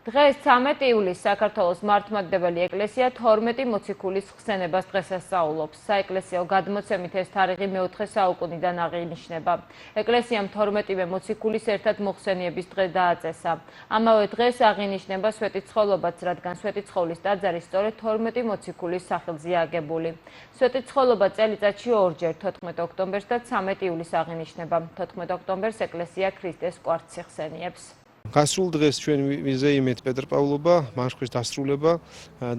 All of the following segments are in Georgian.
დღეს 13 ივლისს საქართველოს მართლმადიდებელი ეკლესია 12 მოციქულის ხსენებას დღესასწაულობს. საეკლესიო გადმოცემით ეს თარიღი მეოთხე საუკუნიდან აღინიშნება. ეკლესიამ 12-ვე მოციქულის ერთად მოხსენიების დღე დააწესა. ამავე დღეს აღინიშნება სვეტიცხოვლობაც, რადგან სვეტიცხოვლის ტაძარი სწორედ 12 მოციქულის სახელზეა აგებული. სვეტიცხოვლობა წელიწადში ორჯერ 14 ოქტომბერს და 13 ივლისს აღინიშნება. 14 ოქტომბერს ეკლესია ქრისტეს კვართს იხსენიებს. გასულ დღეს ჩვენ ვიზეიმეთ პეტრ-პავლობა, მარშხვის დასრულება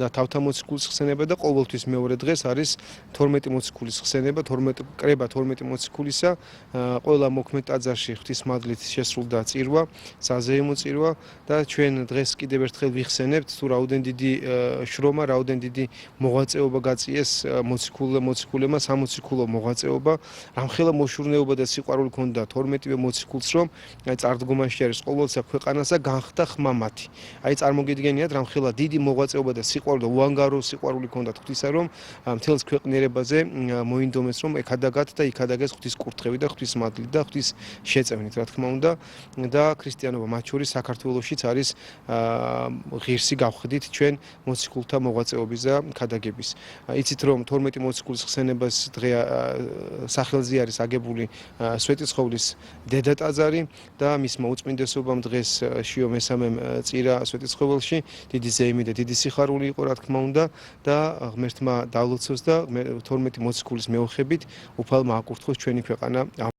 და თავთა მოციქულის ხსენება და ყოველთვის მეორე დღეს არის 12 მოციქულის ხსენება, 12 მოციქულისა, ყველა მოქმედ ტაძარში ღვთისმადლით შესრულდა წირვა, საზეიმო წირვა და ჩვენ დღეს კიდევ ერთხელ ვიხსენებთ თუ რაოდენ დიდი შრომა, რაოდენ დიდი მოღვაწეობა გაწიეს მოციქულებმა, სამოციქულო მოღვაწეობა, რამხელა მოშურნეობა და სიყვარული ჰქონდა 12-ვე მოციქულს, რომ წარდგომაში არის ყოველსა ქვეყანასა განხდა ხმამათი. აი წარმოგიდგენიათ რამხელა დიდი მოღვაწეობა და სიყვარული და უანგარო სიყვარული ჰქონდათ ღვთისა, რომ მთელს ქვეყნიერებაზე მოინდომეს, რომ ეკადაგათ და იქადაგეს ღვთის კურთხევით და ღვთისმადლით და ღვთის შეწევნით, რა თქმა უნდა, და ქრისტიანობა მათ შორის საქართველოშიც არის ღირსი გავხდით ჩვენ მოციქულთა მოღვაწეობის და ქადაგების. იცით რომ 12 მოციქულის ხსენებას დღე სახელზე არის აგებული სვეტიცხოვლის დედა ტაძარი და მისმა უწმინდესობამ დღეს შიო მესამემ წირა სვეტიცხოველში, დიდი ზეიმი და დიდი სიხარული იყო, რა თქმა უნდა, და ღმერთმა დალოცოს და 12 მოციქულის მეოხებით უფალმა აკურთხოს ჩვენი ქვეყანა.